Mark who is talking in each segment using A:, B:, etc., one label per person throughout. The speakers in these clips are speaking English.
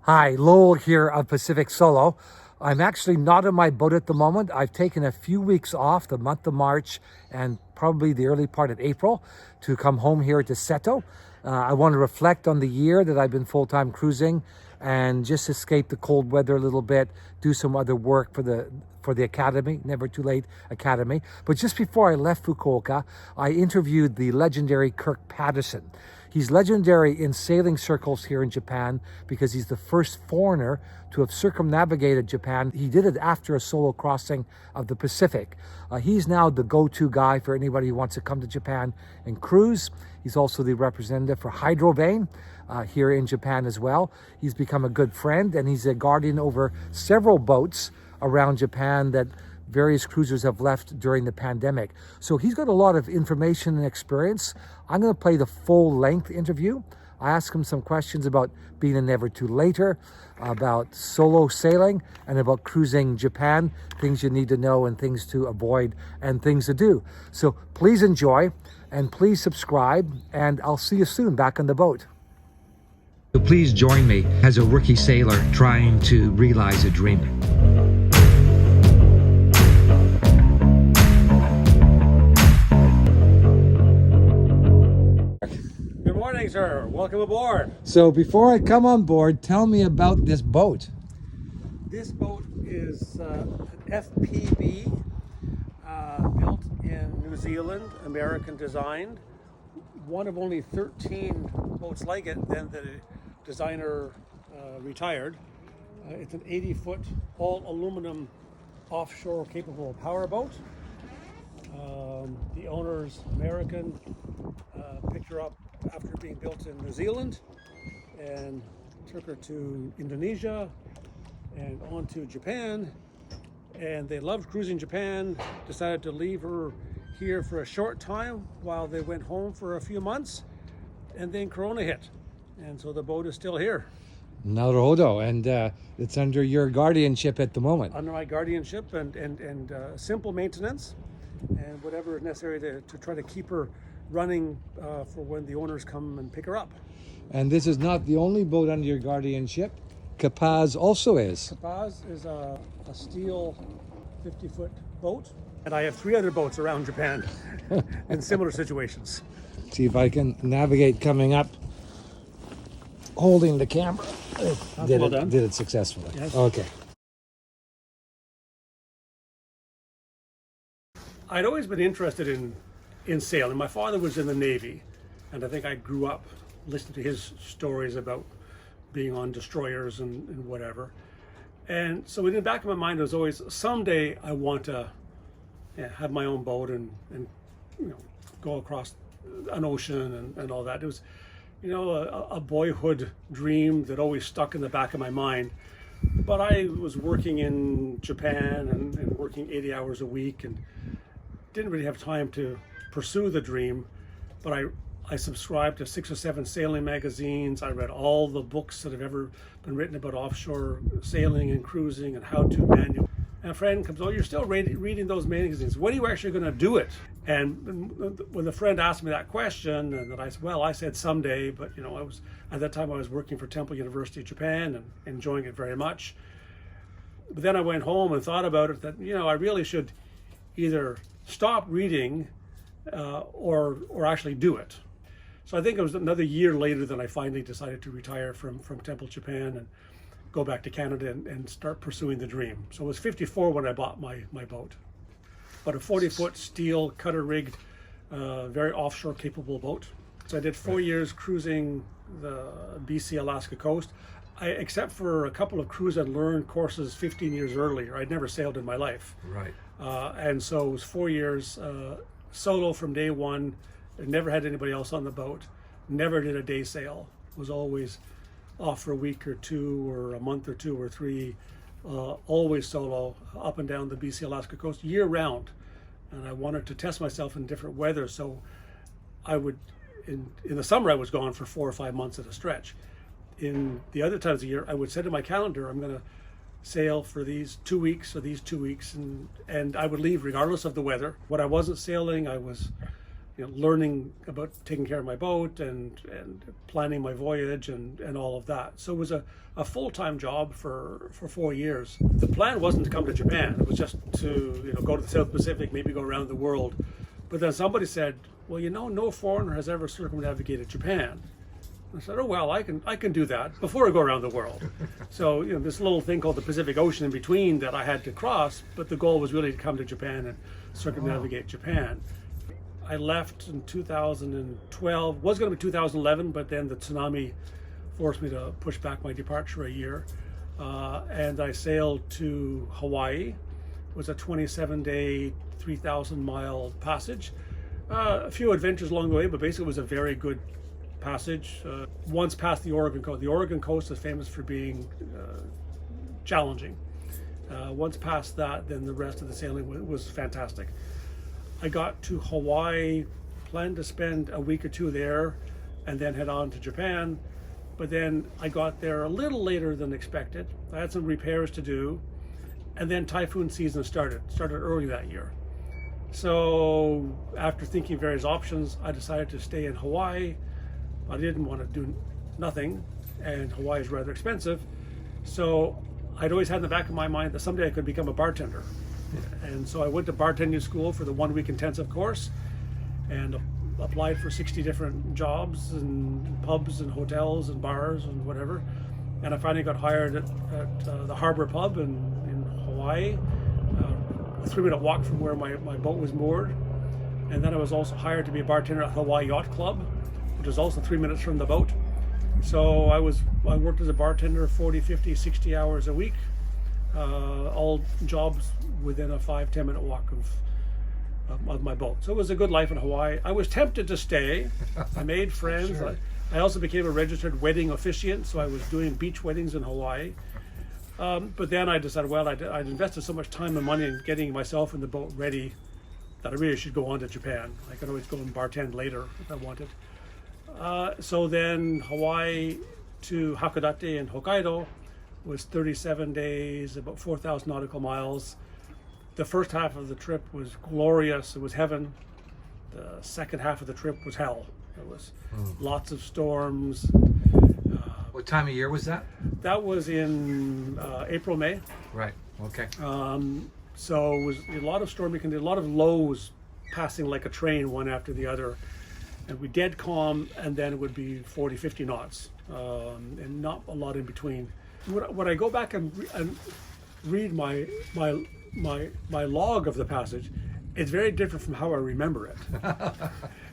A: Hi, Lowell here of Pacific Solo. I'm actually not on my boat at the moment. I've taken a few weeks off, the month of March and probably the early part of April, to come home here to Seto. I want to reflect on the year that I've been full-time cruising and just escape the cold weather a little bit, do some other work for the Academy, Never Too Late Academy. But just before I left Fukuoka, I interviewed the legendary Kirk Patterson. He's legendary in sailing circles here in Japan because he's the first foreigner to have circumnavigated Japan. He did it after a solo crossing of the Pacific. He's now the go-to guy for anybody who wants to come to Japan and cruise. He's also the representative for Hydrovane here in Japan as well. He's become a good friend, and he's a guardian over several boats around Japan that various cruisers have left during the pandemic. So he's got a lot of information and experience. I'm going to play the full length interview. I ask him some questions about being a Never Too Later, about solo sailing, and about cruising Japan, things you need to know and things to avoid and things to do. So please enjoy and please subscribe, and I'll see you soon back on the boat. So please join me as a rookie sailor trying to realize a dream.
B: Good morning, sir. Welcome aboard.
A: So before I come on board, tell me about this boat.
B: This boat is an FPB built in New Zealand, American designed. One of only 13 boats like it. Then the designer retired. It's an 80-foot all aluminum offshore capable powerboat. The owner's American, picked her up after being built in New Zealand and took her to Indonesia and on to Japan, and they loved cruising Japan, decided to leave her here for a short time while they went home for a few months, and then Corona hit, and so the boat is still here.
A: Naruhodo, and it's under your guardianship at the moment.
B: Under my guardianship and simple maintenance and whatever is necessary to try to keep her running for when the owners come and pick her up.
A: And this is not the only boat under your guardianship. Capaz also is.
B: Capaz is a steel 50-foot boat. And I have 3 other boats around Japan in similar situations.
A: See if I can navigate coming up, holding the camera.
B: Well done.
A: Did it successfully.
B: Yes.
A: Okay.
B: I'd always been interested in sailing. My father was in the Navy, and I think I grew up listening to his stories about being on destroyers and whatever. And so in the back of my mind, it was always, someday I want to have my own boat and go across an ocean and all that. It was, a boyhood dream that always stuck in the back of my mind. But I was working in Japan and working 80 hours a week and didn't really have time to pursue the dream. But I subscribed to 6 or 7 sailing magazines. I read all the books that have ever been written about offshore sailing and cruising and how-to manual. And a friend comes, "Oh, you're still reading those magazines. When are you actually going to do it?" And when the friend asked me that question, and I said, "Well, I said someday," but I was at that time I was working for Temple University, Japan, and enjoying it very much. But then I went home and thought about it that I really should either stop reading or actually do it. So I think it was another year later that I finally decided to retire from Temple, Japan, and go back to Canada and start pursuing the dream. So I was 54 when I bought my boat. But a 40-foot steel cutter-rigged, very offshore capable boat. So I did 4 years cruising the BC Alaska coast. Except for a couple of cruise and learn courses 15 years earlier, I'd never sailed in my life.
A: Right.
B: And so it was 4 years solo from day one. I never had anybody else on the boat. Never did a day sail. Was always off for a week or 2 or a month or 2 or 3. Always solo up and down the BC Alaska coast year round. And I wanted to test myself in different weather. So I would, in the summer, I was gone for 4 or 5 months at a stretch. In the other times of the year, I would set in my calendar, I'm going to sail for these 2 weeks or these 2 weeks, and I would leave regardless of the weather. When I wasn't sailing, I was learning about taking care of my boat and planning my voyage and all of that. So it was a full-time job for 4 years. The plan wasn't to come to Japan. It was just to go to the South Pacific, maybe go around the world. But then somebody said, well, no foreigner has ever circumnavigated Japan. I said, oh, well, I can do that before I go around the world. So, this little thing called the Pacific Ocean in between that I had to cross, but the goal was really to come to Japan and circumnavigate Japan. I left in 2012, was going to be 2011, but then the tsunami forced me to push back my departure a year. And I sailed to Hawaii. It was a 27-day, 3,000-mile passage. A few adventures along the way, but basically it was a very good passage. Once past the Oregon coast. The Oregon coast is famous for being challenging. Once past that, then the rest of the sailing was fantastic. I got to Hawaii, planned to spend a week or two there, and then head on to Japan. But then I got there a little later than expected. I had some repairs to do, and then typhoon season started early that year. So after thinking various options, I decided to stay in Hawaii. I didn't want to do nothing, and Hawaii is rather expensive. So I'd always had in the back of my mind that someday I could become a bartender. And so I went to bartending school for the 1 week intensive course and applied for 60 different jobs and pubs and hotels and bars and whatever. And I finally got hired at the Harbor Pub in Hawaii, a 3-minute walk from where my boat was moored. And then I was also hired to be a bartender at Hawaii Yacht Club, which is also 3 minutes from the boat. So I worked as a bartender 40, 50, 60 hours a week, all jobs within a 5-10 minute walk of my boat. So it was a good life in Hawaii. I was tempted to stay. I made friends. Sure. I also became a registered wedding officiant, so I was doing beach weddings in Hawaii. But then I decided, well, I'd invested so much time and money in getting myself and the boat ready that I really should go on to Japan. I could always go and bartend later if I wanted. So then Hawaii to Hakodate in Hokkaido was 37 days, about 4,000 nautical miles. The first half of the trip was glorious. It was heaven. The second half of the trip was hell. There was lots of storms.
A: What time of year was that?
B: That was in April, May.
A: Right. Okay.
B: So it was a lot of stormy conditions, a lot of lows passing like a train, one after the other. And we dead calm, and then it would be 40, 50 knots, and not a lot in between. When I go back and read my log of the passage, it's very different from how I remember it.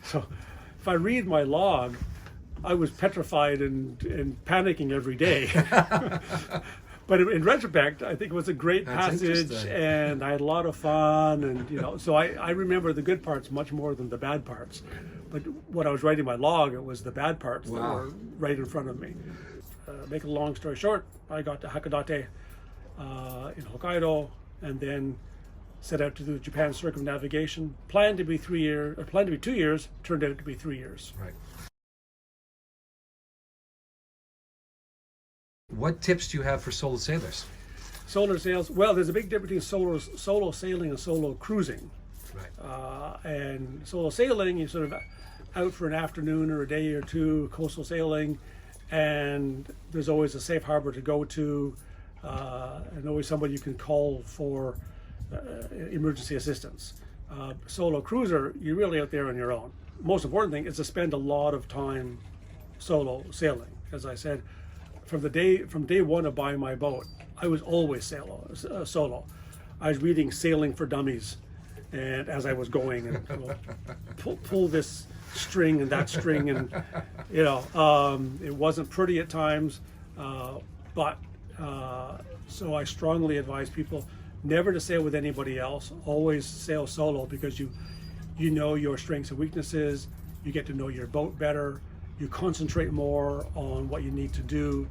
B: So if I read my log, I was petrified and panicking every day. But in retrospect, I think it was a great passage, and I had a lot of fun, and so I remember the good parts much more than the bad parts. But when I was writing my log, it was the bad parts that were right in front of me. Make a long story short, I got to Hakodate in Hokkaido, and then set out to do Japan circumnavigation. Planned to be 2 years, turned out to be 3 years.
A: Right. What tips do you have for solo sailors?
B: Solo sails, well, there's a big difference between solo sailing and solo cruising.
A: Right.
B: And solo sailing, you're sort of out for an afternoon or a day or two, coastal sailing, and there's always a safe harbor to go to, and always somebody you can call for emergency assistance. Solo cruiser, you're really out there on your own. Most important thing is to spend a lot of time solo sailing. As I said, from day one of buying my boat, I was always solo. I was reading Sailing for Dummies, and as I was going, and pull this string and that string, and it wasn't pretty at times, but so I strongly advise people never to sail with anybody else. Always sail solo, because you know your strengths and weaknesses. You get to know your boat better. You concentrate more on what you need to do.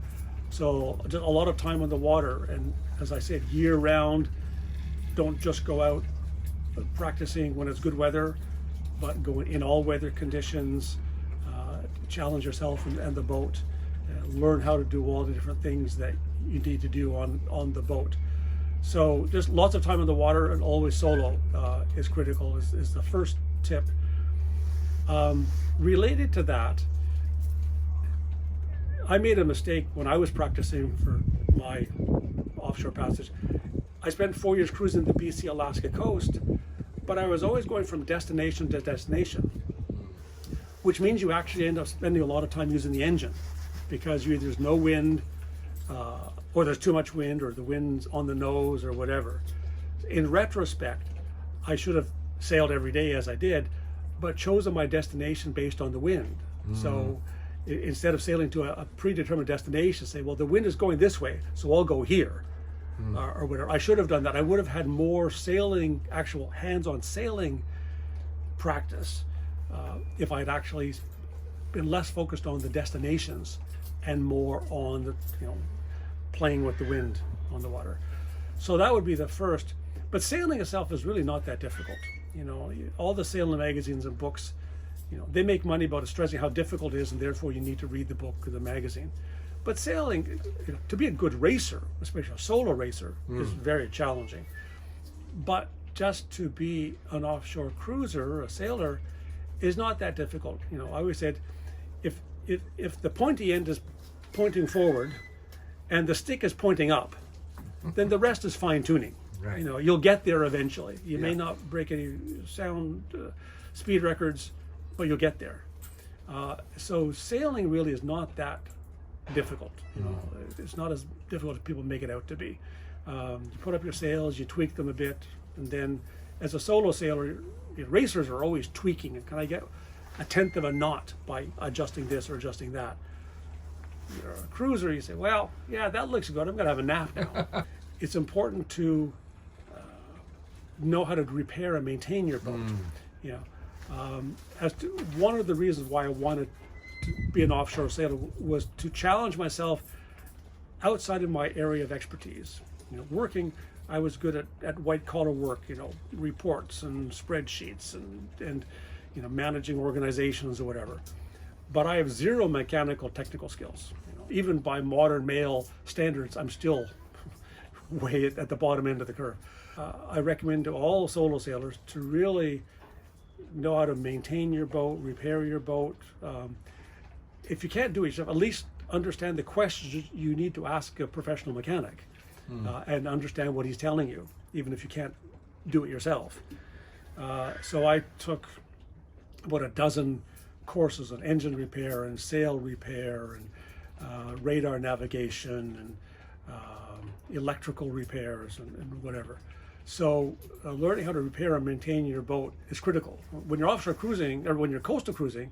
B: So just a lot of time on the water, and as I said, year round. Don't just go out practicing when it's good weather, but go in all weather conditions. Challenge yourself and the boat. Learn how to do all the different things that you need to do on the boat. So just lots of time on the water, and always solo is critical, is the first tip. Related to that, I made a mistake when I was practicing for my offshore passage. I spent 4 years cruising the BC Alaska coast, but I was always going from destination to destination, which means you actually end up spending a lot of time using the engine because there's no wind, or there's too much wind, or the wind's on the nose, or whatever. In retrospect, I should have sailed every day as I did, but chosen my destination based on the wind. So instead of sailing to a predetermined destination, say, well, the wind is going this way, so I'll go here, or whatever. I should have done that. I would have had more sailing, actual hands-on sailing practice if I had actually been less focused on the destinations and more on the, playing with the wind on the water. So that would be the first. But sailing itself is really not that difficult. All the sailing magazines and books, they make money about stressing how difficult it is, and therefore you need to read the book or the magazine. But sailing, to be a good racer, especially a solo racer, is very challenging. But just to be an offshore cruiser, a sailor, is not that difficult. I always said, if the pointy end is pointing forward and the stick is pointing up, then the rest is fine tuning.
A: Right.
B: You'll get there eventually. You may not break any sound speed records, but you'll get there. So sailing really is not that difficult. It's not as difficult as people make it out to be. You put up your sails, you tweak them a bit, and then as a solo sailor, racers are always tweaking. And can I get a tenth of a knot by adjusting this or adjusting that? You're a cruiser, you say, well, yeah, that looks good. I'm going to have a nap now. It's important to know how to repair and maintain your boat. As to one of the reasons why I wanted to be an offshore sailor was to challenge myself outside of my area of expertise. Working, I was good at white collar work, reports and spreadsheets and managing organizations or whatever. But I have zero mechanical technical skills. Even by modern male standards, I'm still way at the bottom end of the curve. I recommend to all solo sailors to really know how to maintain your boat, repair your boat. If you can't do it yourself, at least understand the questions you need to ask a professional mechanic and understand what he's telling you, even if you can't do it yourself. So I took about a dozen courses on engine repair and sail repair and radar navigation and electrical repairs and whatever. So learning how to repair and maintain your boat is critical. When you're offshore cruising, or when you're coastal cruising,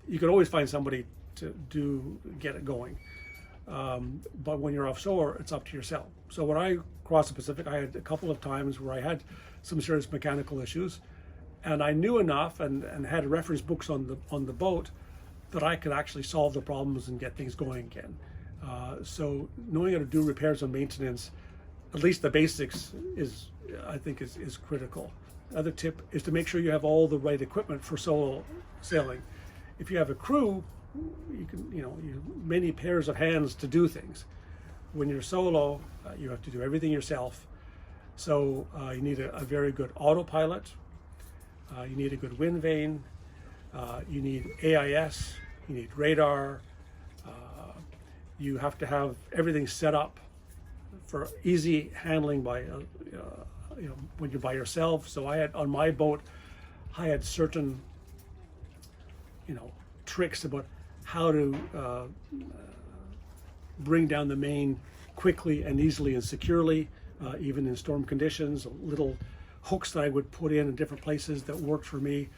B: you can always find somebody to get it going. But when you're offshore, it's up to yourself. So when I crossed the Pacific, I had a couple of times where I had some serious mechanical issues, and I knew enough and had reference books on the boat that I could actually solve the problems and get things going again. So knowing how to do repairs and maintenance, at least the basics, I think is critical. Another tip is to make sure you have all the right equipment for solo sailing. If you have a crew, you can you have many pairs of hands to do things. When you're solo, you have to do everything yourself. So you need a very good autopilot. You need a good wind vane. You need AIS. You need radar. You have to have everything set up for easy handling by when you're by yourself. So I had on my boat, I had certain tricks about how to bring down the main quickly and easily and securely, even in storm conditions. Little hooks that I would put in different places that worked for me.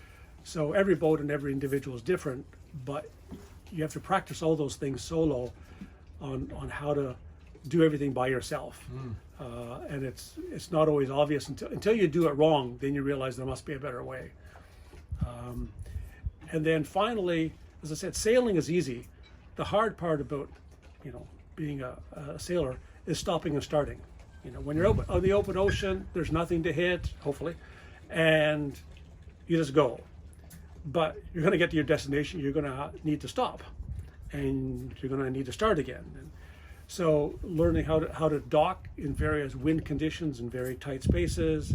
B: So every boat and every individual is different, but you have to practice all those things solo on how to do everything by yourself. And it's not always obvious until you do it wrong, then you realize there must be a better way. And then finally, as I said, sailing is easy. The hard part about being a sailor is stopping and starting. When you're on the open ocean, there's nothing to hit, hopefully, and you just go. But you're going to get to your destination, you're going to need to stop, and you're going to need to start again. And so learning how to dock in various wind conditions in very tight spaces,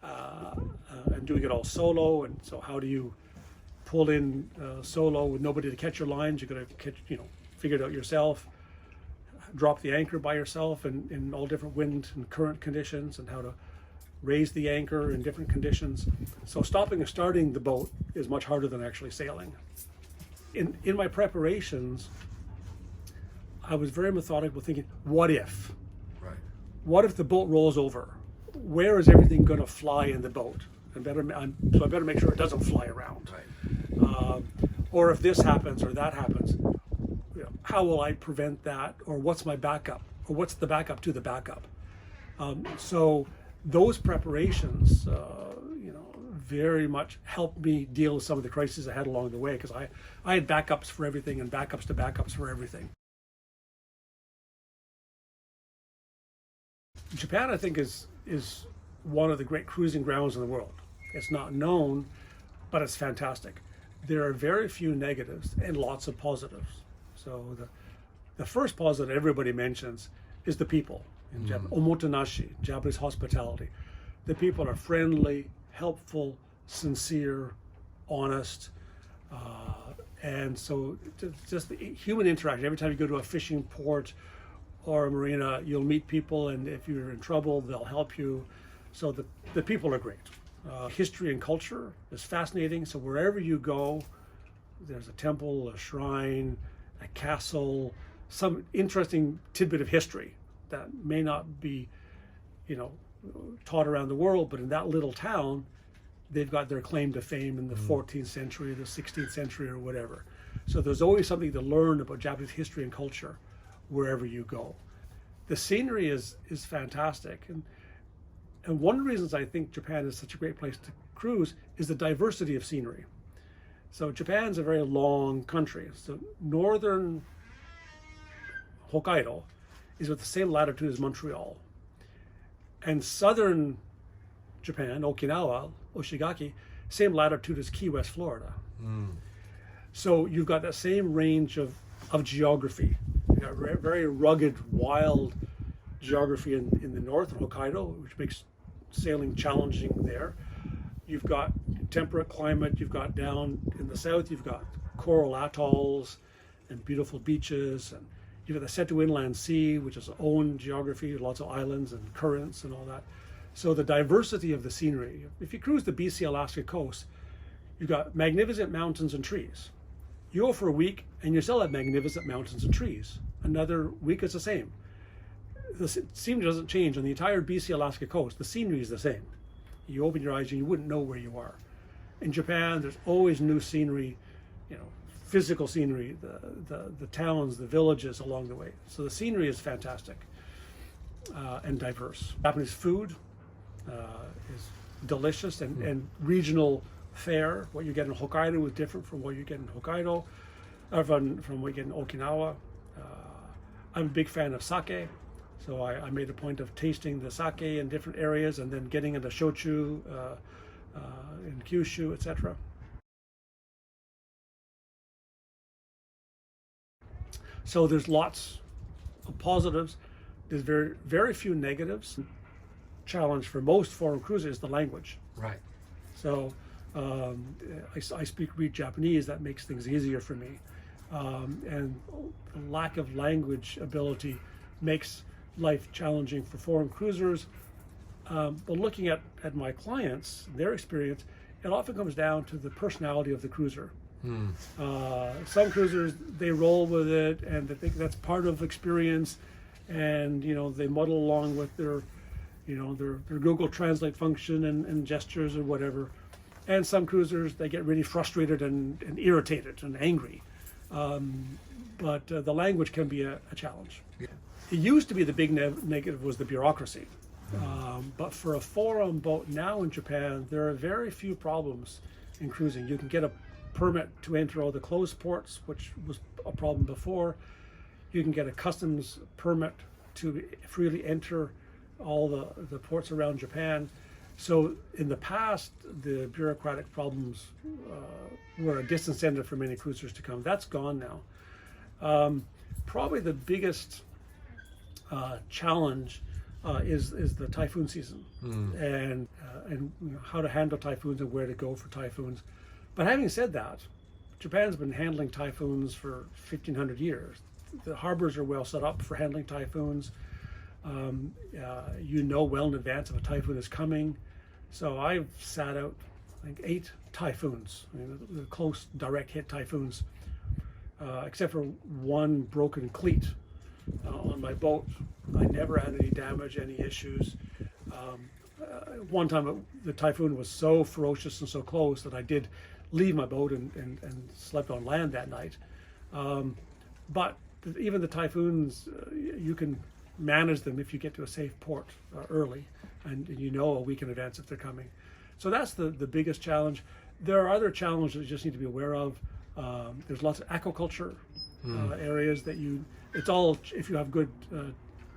B: and doing it all solo. And so how do you pull in solo with nobody to catch your lines. You're going to catch, figure it out yourself. Drop the anchor by yourself in all different wind and current conditions, and how to raise the anchor in different conditions. So stopping and starting the boat is much harder than actually sailing. In my preparations, I was very methodical, thinking, what if?
A: Right.
B: What if the boat rolls over? Where is everything going to fly in the boat? So I better make sure it doesn't fly around.
A: Right.
B: Or if this happens or that happens, how will I prevent that? Or what's my backup? Or what's the backup to the backup? So those preparations, very much helped me deal with some of the crises I had along the way, because I had backups for everything and backups to backups for everything. Japan, I think, is one of the great cruising grounds in the world. It's not known, but it's fantastic. There are very few negatives and lots of positives. So the first positive everybody mentions is the people in Japan. Omotenashi, Japanese hospitality. The people are friendly, helpful, sincere, honest, and so just the human interaction. Every time you go to a fishing port or a marina, you'll meet people, and if you're in trouble, they'll help you. So the people are great. History and culture is fascinating. So wherever you go, there's a temple, a shrine, a castle, some interesting tidbit of history that may not be, taught around the world, but in that little town, they've got their claim to fame in the 14th century, the 16th century, or whatever. So there's always something to learn about Japanese history and culture wherever you go. The scenery is fantastic, and one of the reasons I think Japan is such a great place to cruise is the diversity of scenery. So Japan's a very long country. So northern Hokkaido is at the same latitude as Montreal. And southern Japan, Okinawa, Oshigaki, same latitude as Key West, Florida. So you've got that same range of geography. You've got very rugged, wild geography in the north, in Hokkaido, which makes sailing challenging there. You've got temperate climate. You've got down in the south, you've got coral atolls and beautiful beaches, and you've got the Seto Inland Sea, which is own geography, lots of islands and currents and all that. So the diversity of the scenery. If you cruise the BC Alaska coast, you've got magnificent mountains and trees. You go for a week and you still have magnificent mountains and trees. Another week is the same. The scenery doesn't change on the entire BC Alaska coast. The scenery is the same. You open your eyes and you wouldn't know where you are. In Japan, there's always new scenery, physical scenery, the towns, the villages along the way. So the scenery is fantastic and diverse. Japanese food is delicious and regional fare. What you get in Hokkaido is different from what you get in Hokkaido, from what you get in Okinawa. I'm a big fan of sake, so I made a point of tasting the sake in different areas and then getting into shochu in Kyushu, etc. So there's lots of positives. There's very, very few negatives. Challenge for most foreign cruisers is the language.
A: Right.
B: So I read Japanese. That makes things easier for me. And the lack of language ability makes life challenging for foreign cruisers. But looking at my clients, their experience, it often comes down to the personality of the cruiser. Some cruisers, they roll with it and they think that's part of experience, and they muddle along with their Google Translate function and gestures or whatever. And some cruisers, they get really frustrated and irritated and angry. But the language can be a challenge. Yeah. It used to be the big negative was the bureaucracy. But for a 4-on boat now in Japan, there are very few problems in cruising. You can get a permit to enter all the closed ports, which was a problem before. You can get a customs permit to freely enter all the ports around Japan. So in the past, the bureaucratic problems were a disincentive for many cruisers to come. That's gone now. Probably the biggest challenge is the typhoon season, and how to handle typhoons and where to go for typhoons. But having said that, Japan's been handling typhoons for 1,500 years. The harbors are well set up for handling typhoons. You know well in advance if a typhoon is coming. So I've sat out, I think, 8 typhoons, the close direct hit typhoons, except for one broken cleat on my boat. I never had any damage, any issues. One time the typhoon was so ferocious and so close that I did leave my boat and slept on land that night. But even the typhoons, you can manage them if you get to a safe port early and you know a week in advance if they're coming. So that's the biggest challenge. There are other challenges you just need to be aware of. There's lots of aquaculture areas that it's all, if you have good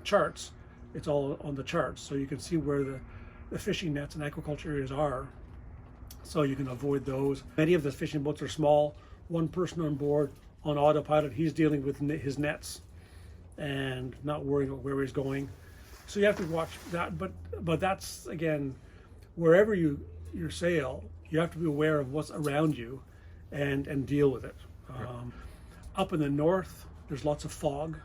B: charts, it's all on the charts. So you can see where the fishing nets and aquaculture areas are. So you can avoid those. Many of the fishing boats are small, one person on board on autopilot. He's dealing with his nets and not worrying about where he's going. So you have to watch that. But that's, again, wherever you sail, you have to be aware of what's around you and deal with it. Up in the north, there's lots of fog.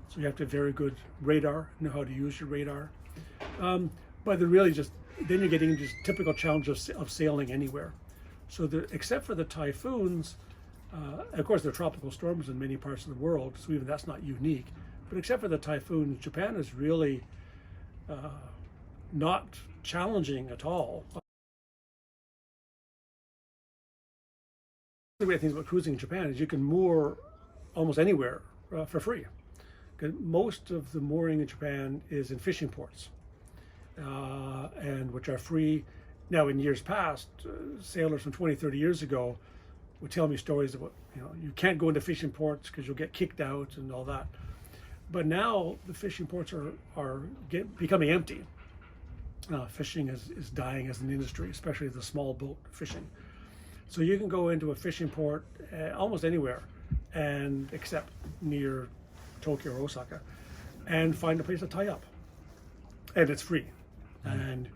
B: So you have to have very good radar, know how to use your radar. But they're really then you're getting just typical challenges of sailing anywhere. So except for the typhoons, of course there are tropical storms in many parts of the world, so even that's not unique. But except for the typhoons, Japan is really not challenging at all. The great thing about cruising in Japan is you can moor almost anywhere for free. Most of the mooring in Japan is in fishing ports, and which are free. Now, in years past, sailors from 20, 30 years ago would tell me stories about, you can't go into fishing ports because you'll get kicked out and all that. But now the fishing ports are becoming empty. Fishing is dying as an industry, especially the small boat fishing. So you can go into a fishing port almost anywhere, and except near Tokyo or Osaka, and find a place to tie up, and it's free. And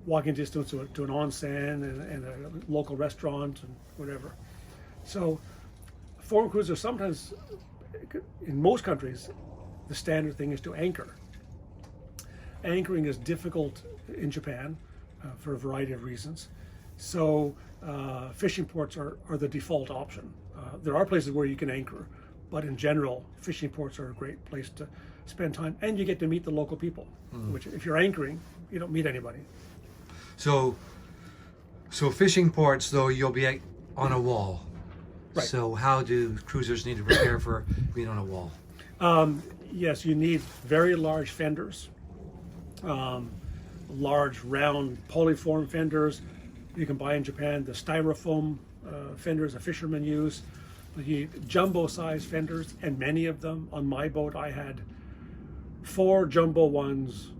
B: walking distance to an onsen and a local restaurant and whatever. So foreign cruisers, sometimes, in most countries, the standard thing is to anchor. Anchoring is difficult in Japan for a variety of reasons. So fishing ports are the default option. There are places where you can anchor, but in general, fishing ports are a great place to spend time, and you get to meet the local people, which if you're anchoring, you don't meet anybody.
A: So fishing ports, though, you'll be on a wall.
B: Right.
A: So how do cruisers need to prepare for being on a wall?
B: Yes, you need very large fenders, large round polyform fenders. You can buy in Japan the styrofoam fenders a fishermen use. You need jumbo size fenders, and many of them. On my boat I had 4 jumbo ones,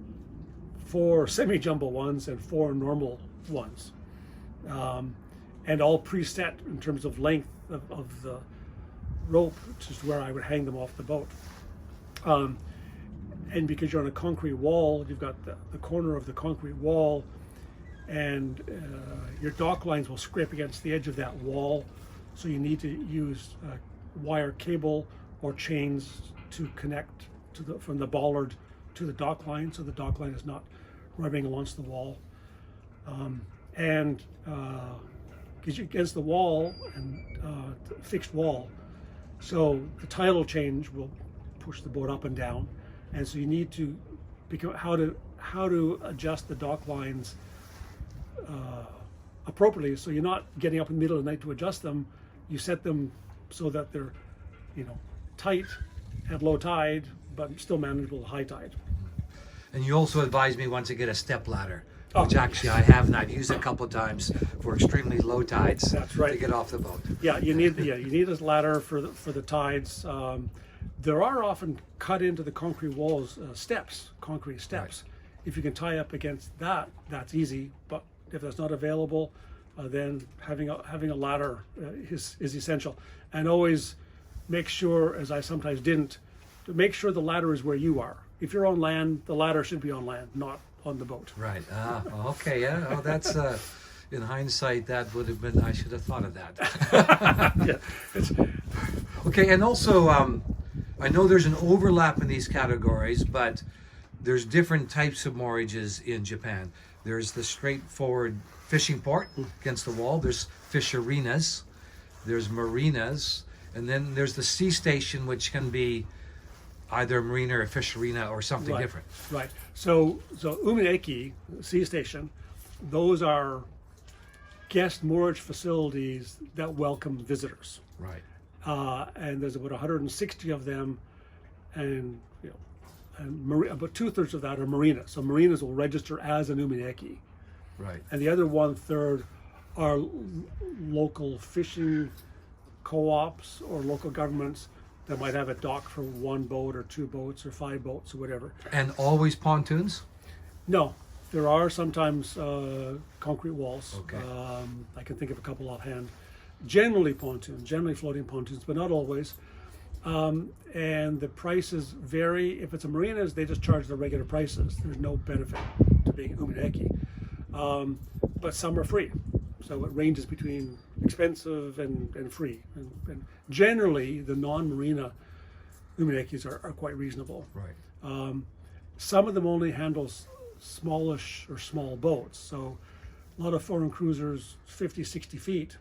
B: 4 semi-jumbo ones, and 4 normal ones, and all preset in terms of length of the rope, which is where I would hang them off the boat. And because you're on a concrete wall, you've got the corner of the concrete wall, and your dock lines will scrape against the edge of that wall, so you need to use wire cable or chains to connect from the bollard to the dock line, so the dock line is not rubbing against the wall. And because you're against the wall and fixed wall, so the tidal change will push the boat up and down, and so you need to how to adjust the dock lines appropriately, so you're not getting up in the middle of the night to adjust them. You set them so that they're tight at low tide but still manageable at high tide.
A: And you also advised me once to get a step ladder, which actually I have, and I've used it a couple of times for extremely low tides.
B: That's right.
A: To get off the boat.
B: Yeah, you need a ladder for the tides. There are often cut into the concrete walls concrete steps. Right. If you can tie up against that, that's easy. But if that's not available, then having a ladder is essential. And always make sure, as I sometimes didn't, to make sure the ladder is where you are. If you're on land, the ladder should be on land, not on the boat.
A: Right. Okay. Yeah. Oh, that's in hindsight, that would have been, I should have thought of that.
B: Yeah, it's,
A: Okay, and also, I know there's an overlap in these categories, but there's different types of morages in Japan. There's the straightforward fishing port against the wall. There's fisherinas. There's marinas. And then there's the sea station, which can be either a marina or a fisherina or something different.
B: Right. So umineki, sea station, those are guest moorage facilities that welcome visitors.
A: Right.
B: And there's about 160 of them, and about 2/3 of that are marinas. So marinas will register as an umineki,
A: Right.
B: and the other 1/3 are local fishing co-ops or local governments that might have a dock for 1 boat or 2 boats or 5 boats or whatever.
A: And always pontoons?
B: No, there are sometimes concrete walls.
A: Okay.
B: I can think of a couple offhand. Generally pontoons, generally floating pontoons, but not always. And the prices vary. If it's a marinas, they just charge the regular prices. There's no benefit to being umineki. But some are free. So it ranges between expensive and free. And generally, the non-marina uminekis are quite reasonable.
A: Right.
B: Some of them only handle smallish or small boats. So a lot of foreign cruisers, 50, 60 feet,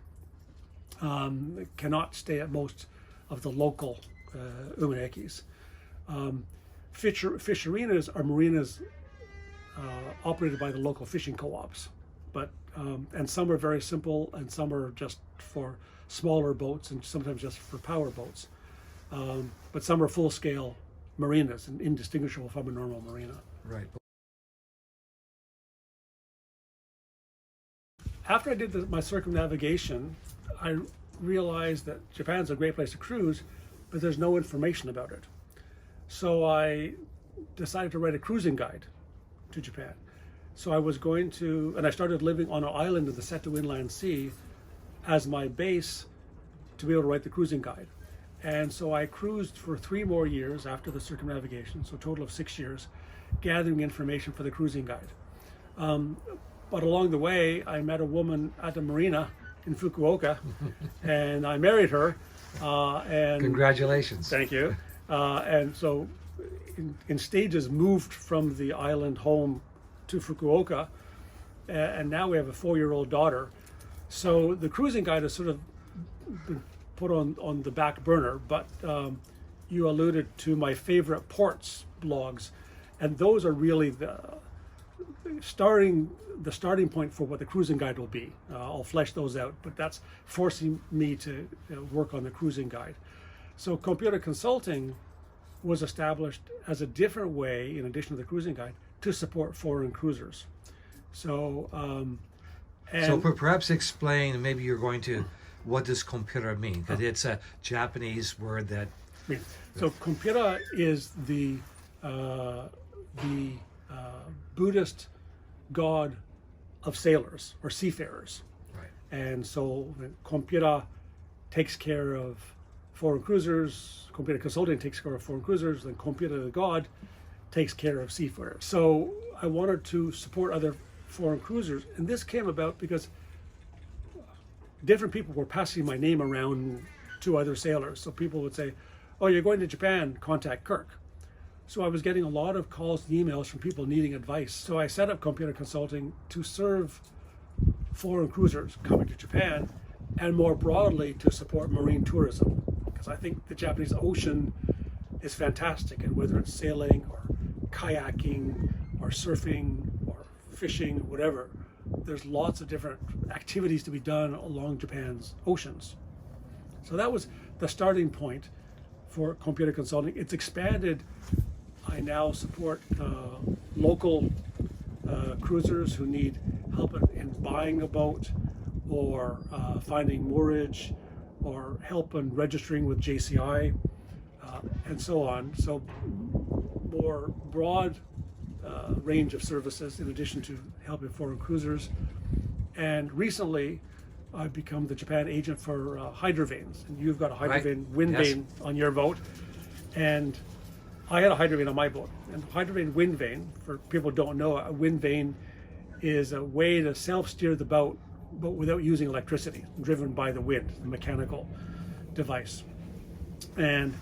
B: cannot stay at most of the local uminekis. Fisherinas are marinas operated by the local fishing co-ops, but and some are very simple, and some are just for smaller boats, and sometimes just for power boats. But some are full-scale marinas and indistinguishable from a normal marina.
A: Right.
B: After I did my circumnavigation, I realized that Japan's a great place to cruise, but there's no information about it. So I decided to write a cruising guide to Japan. So I was going to, and I started living on an island in the Seto Inland Sea as my base to be able to write the cruising guide. And so I cruised for 3 more years after the circumnavigation, so a total of 6 years, gathering information for the cruising guide. But along the way, I met a woman at a marina in Fukuoka, and I married her. And
A: Congratulations.
B: Thank you. And so in stages moved from the island home to Fukuoka, and now we have a 4-year-old daughter. So the cruising guide has sort of been put on the back burner, but you alluded to my favorite ports blogs, and those are really the starting point for what the cruising guide will be. I'll flesh those out, but that's forcing me to work on the cruising guide. So computer consulting was established as a different way, in addition to the cruising guide, to support foreign cruisers. So,
A: perhaps explain, maybe you're going to, what does computer mean? Because it's a Japanese word that...
B: So computer is the Buddhist god of sailors or seafarers.
A: Right.
B: And so computer takes care of foreign cruisers, computer consulting takes care of foreign cruisers, then computer the god takes care of seafarers. So I wanted to support other foreign cruisers, and this came about because different people were passing my name around to other sailors. So people would say, "Oh, you're going to Japan, contact Kirk." So I was getting a lot of calls and emails from people needing advice. So I set up computer consulting to serve foreign cruisers coming to Japan, and more broadly to support marine tourism, because I think the Japanese ocean is fantastic, and whether it's sailing or kayaking or surfing or fishing, whatever, there's lots of different activities to be done along Japan's oceans. So that was the starting point for computer consulting. It's expanded. I now support local cruisers who need help in buying a boat, or finding moorage, or help in registering with JCI, and so on. So more broad range of services in addition to helping foreign cruisers. And recently I've become the Japan agent for hydrovanes, and you've got a hydrovane wind vane on your boat, and I had a hydrovane on my boat. And hydrovane wind vane, for people who don't know, a wind vane is a way to self-steer the boat but without using electricity, driven by the wind, the mechanical device. And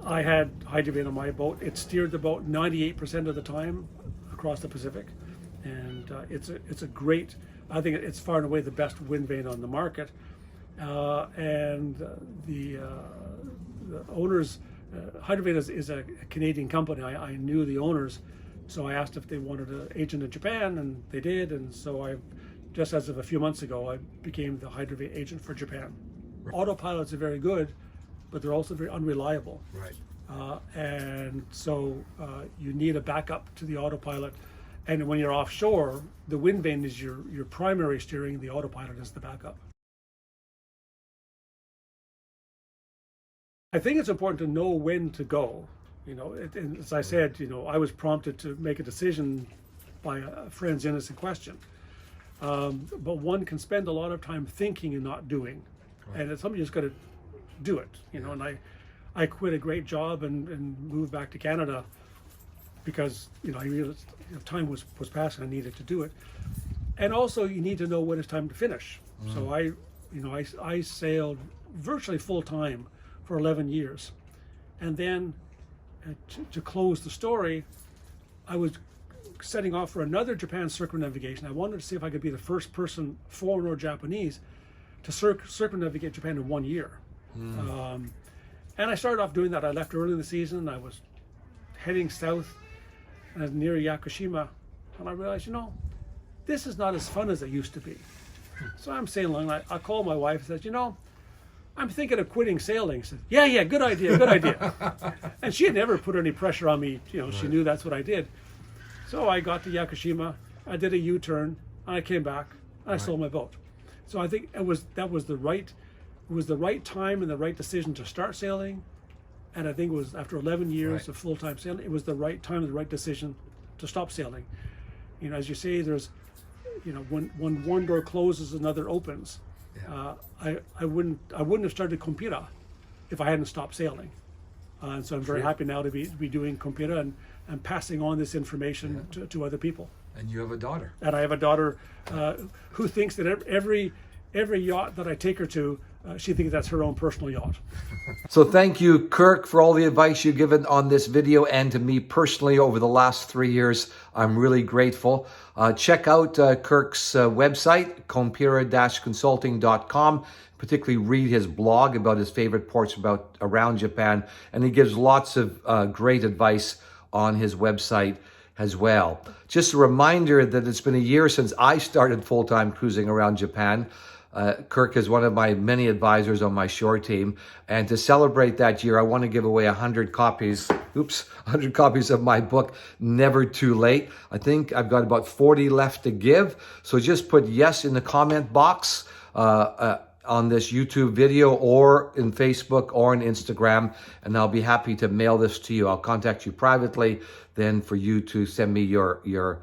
B: I had hydrovane on my boat. It steered the boat 98% of the time across the Pacific, and it's a great. I think it's far and away the best wind vane on the market. And the owners, Hydrovane is a Canadian company. I knew the owners, so I asked if they wanted an agent in Japan, and they did. And so I, just as of a few months ago, I became the Hydrovane agent for Japan. Right. Autopilots are very good, but they're also very unreliable.
A: Right.
B: And so you need a backup to the autopilot. And when you're offshore, the wind vane is your primary steering, the autopilot is the backup. I think it's important to know when to go. You know, and as I said, you know, I was prompted to make a decision by a friend's innocent question. But one can spend a lot of time thinking and not doing. Right. And it's something you just got to do it, you know. And I quit a great job and moved back to Canada because, you know, I realized time was passing. I needed to do it. And also you need to know when it's time to finish. So I sailed virtually full time for 11 years. And then to close the story, I was setting off for another Japan circumnavigation. I wanted to see if I could be the first person, foreign or Japanese, to circumnavigate Japan in 1 year. And I started off doing that. I left early in the season. I was heading south near Yakushima, and I realized, you know, this is not as fun as it used to be. So I'm sailing along. I called my wife and said, you know, I'm thinking of quitting sailing. She said, yeah, good idea. And she had never put any pressure on me. You know, she knew that's what I did. So I got to Yakushima, I did a U-turn, and I came back, and I sold my boat. So I think that was the right time and the right decision to start sailing. And I think it was after 11 years of full-time sailing, it was the right time and the right decision to stop sailing. You know, as you say, there's, you know, when one door closes, another opens. Yeah. I wouldn't have started Compira if I hadn't stopped sailing. And so I'm very happy now to be doing Compira and passing on this information to other people.
A: And you have a daughter.
B: And I have a daughter who thinks that every yacht that I take her to, she thinks that's her own personal yacht.
A: So thank you, Kirk, for all the advice you've given on this video and to me personally over the last 3 years. I'm really grateful. Check out Kirk's website, compira-consulting.com. Particularly read his blog about his favorite ports around Japan. And he gives lots of great advice on his website as well. Just a reminder that it's been a year since I started full-time cruising around Japan. Kirk is one of my many advisors on my shore team. And to celebrate that year, I want to give away 100 copies of my book, Never Too Late. I think I've got about 40 left to give. So just put yes in the comment box on this YouTube video or in Facebook or on Instagram, and I'll be happy to mail this to you. I'll contact you privately then for you to send me your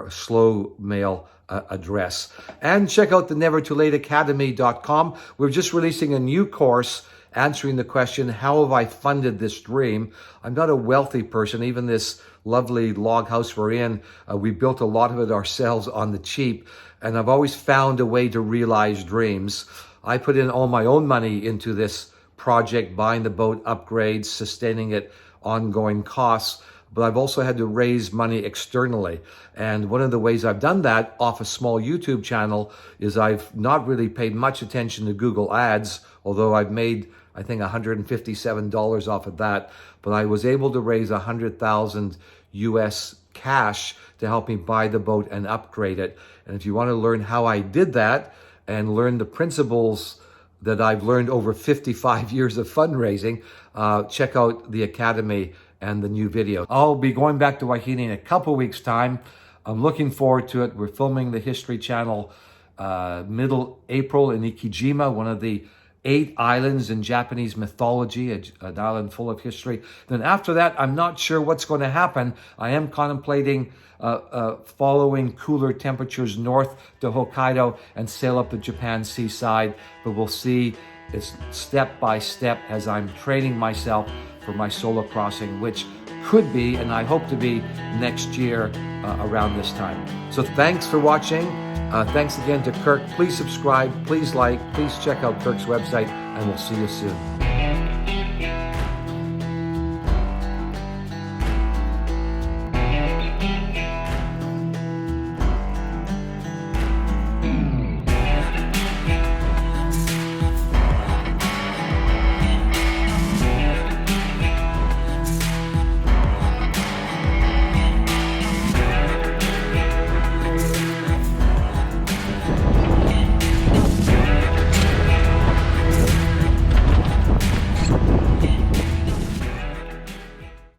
A: slow mail address. And check out the nevertoolateacademy.com. We're just releasing a new course answering the question, how have I funded this dream? I'm not a wealthy person. Even this lovely log house we're in, we built a lot of it ourselves on the cheap, and I've always found a way to realize dreams. I put in all my own money into this project, buying the boat, upgrades, sustaining it, ongoing costs. But I've also had to raise money externally. And one of the ways I've done that off a small YouTube channel is I've not really paid much attention to Google Ads, although I've made, I think, $157 off of that. But I was able to raise $100,000 US cash to help me buy the boat and upgrade it. And if you want to learn how I did that and learn the principles that I've learned over 55 years of fundraising, check out the Academy and the new video. I'll be going back to Wahine in a couple weeks' time. I'm looking forward to it. We're filming the History Channel middle April in Ikijima, one of the 8 islands in Japanese mythology, an island full of history. Then after that, I'm not sure what's going to happen. I am contemplating following cooler temperatures north to Hokkaido and sail up the Japan seaside, but we'll see. It's step by step as I'm training myself for my solo crossing, which could be, and I hope to be, next year around this time. So thanks for watching. Thanks again to Kirk. Please subscribe, please like, please check out Kirk's website, and we'll see you soon.